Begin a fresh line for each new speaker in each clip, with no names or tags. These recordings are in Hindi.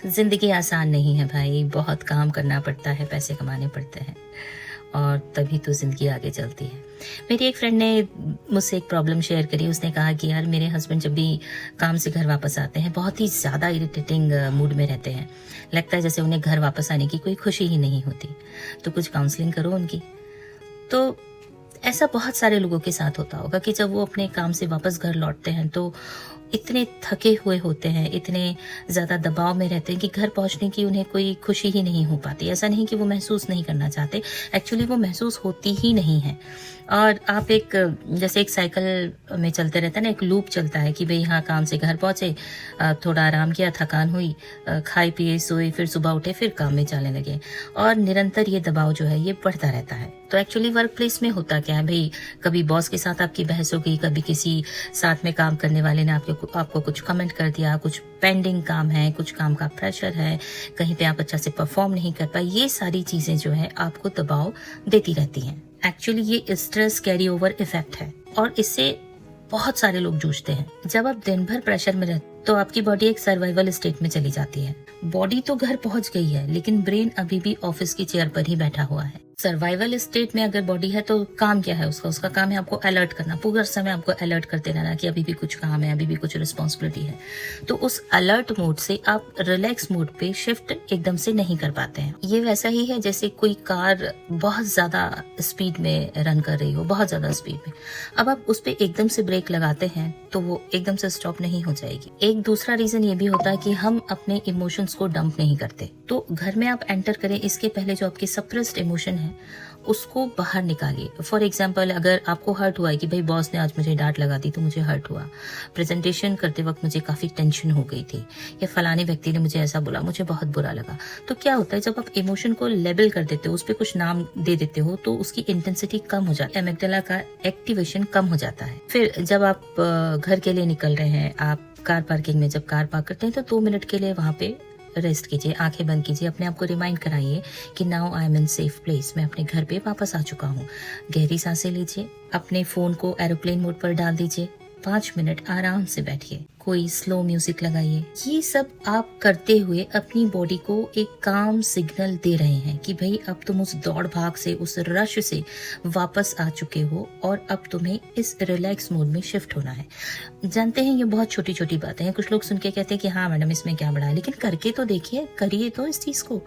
ज़िंदगी आसान नहीं है भाई, बहुत काम करना पड़ता है, पैसे कमाने पड़ते हैं और तभी तो ज़िंदगी आगे चलती है। मेरी एक फ्रेंड ने मुझसे एक प्रॉब्लम शेयर करी। उसने कहा कि यार मेरे हस्बैंड जब भी काम से घर वापस आते हैं बहुत ही ज़्यादा इरिटेटिंग मूड में रहते हैं। लगता है जैसे उन्हें घर वापस आने की कोई खुशी ही नहीं होती। तो कुछ काउंसलिंग करो उनकी। तो ऐसा बहुत सारे लोगों के साथ होता होगा कि जब वो अपने काम से वापस घर लौटते हैं तो इतने थके हुए होते हैं, इतने ज़्यादा दबाव में रहते हैं कि घर पहुंचने की उन्हें कोई खुशी ही नहीं हो पाती। ऐसा नहीं कि वो महसूस नहीं करना चाहते, एक्चुअली वो महसूस होती ही नहीं है। और आप एक जैसे एक साइकिल में चलते रहता है ना, एक लूप चलता है कि भाई हाँ काम से घर पहुंचे, थोड़ा आराम किया, थकान हुई, खाए पिए सोए, फिर सुबह उठे, फिर काम में जाने लगे और निरंतर ये दबाव जो है ये बढ़ता रहता है। तो एक्चुअली वर्क प्लेस में होता क्या है भाई, कभी बॉस के साथ आपकी बहस हो गई, कभी किसी साथ में काम करने वाले ने आपको कुछ कमेंट कर दिया, कुछ पेंडिंग काम है, कुछ काम का प्रेशर है, कहीं पे आप अच्छा से परफॉर्म नहीं कर पाए। ये सारी चीजें जो है आपको दबाव देती रहती हैं। एक्चुअली ये स्ट्रेस कैरी ओवर इफेक्ट है और इससे बहुत सारे लोग जूझते हैं। जब आप दिन भर प्रेशर में रहते तो आपकी बॉडी एक सर्वाइवल स्टेट में चली जाती है। बॉडी तो घर पहुंच गई है लेकिन ब्रेन अभी भी ऑफिस की चेयर पर ही बैठा हुआ है। सर्वाइवल स्टेट में अगर बॉडी है तो काम क्या है उसका काम है आपको अलर्ट करना, पूरा समय आपको अलर्ट करते रहना कि अभी भी कुछ काम है, अभी भी कुछ रिस्पॉन्सिबिलिटी है। तो उस अलर्ट मोड से आप रिलैक्स मोड पे शिफ्ट एकदम से नहीं कर पाते हैं। ये वैसा ही है जैसे कोई कार बहुत ज्यादा स्पीड में रन कर रही हो, बहुत ज्यादा स्पीड में। अब आप उस पर एकदम से ब्रेक लगाते हैं तो वो एकदम से स्टॉप नहीं हो जाएगी। एक दूसरा रीजन ये भी होता है कि हम अपने इमोशंस को डंप नहीं करते। तो घर में आप एंटर करें इसके पहले जो आपके सप्रेस्ड इमोशन है उसको बाहर निकालिए। फॉर एग्जाम्पल, अगर आपको हर्ट हुआ है कि भाई बॉस ने आज मुझे डांट लगा दी तो मुझे हर्ट हुआ, प्रेजेंटेशन करते वक्त मुझे काफी टेंशन हो गई थी, या फलाने व्यक्ति ने मुझे ऐसा बोला, मुझे बहुत बुरा लगा। तो क्या होता है जब आप इमोशन को लेबल कर देते हो, उस पर कुछ नाम दे देते हो, तो उसकी इंटेंसिटी कम हो जाती है, एमिग्डाला का एक्टिवेशन कम हो जाता है। फिर जब आप घर के लिए निकल रहे हैं, आप कार पार्किंग में जब कार पार्क करते हैं तो 2 मिनट के लिए वहां पे रेस्ट कीजिए, आंखें बंद कीजिए, अपने आप को रिमाइंड कराइए कि now I am in safe place, मैं अपने घर पे वापस आ चुका हूँ। गहरी सांसें लीजिए, अपने फोन को एरोप्लेन मोड पर डाल दीजिए, 5 मिनट आराम से बैठिए, कोई स्लो म्यूजिक लगाइए। ये सब आप करते हुए अपनी बॉडी को एक काम सिग्नल दे रहे हैं कि भाई अब तुम उस दौड़ भाग से, उस रश से वापस आ चुके हो और अब तुम्हें इस रिलैक्स मोड में शिफ्ट होना है। जानते हैं ये बहुत छोटी छोटी बातें हैं, कुछ लोग सुन के कहते हैं कि हाँ मैडम इसमें क्या बड़ा है, लेकिन करके तो देखिए, करिए तो इस चीज को,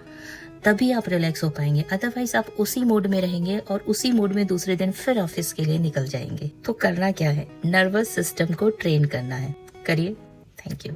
तभी आप रिलैक्स हो पाएंगे। अदरवाइज आप उसी मोड में रहेंगे और उसी मोड में दूसरे दिन फिर ऑफिस के लिए निकल जाएंगे। तो करना क्या है, नर्वस सिस्टम को ट्रेन करना है, करिए। Thank you.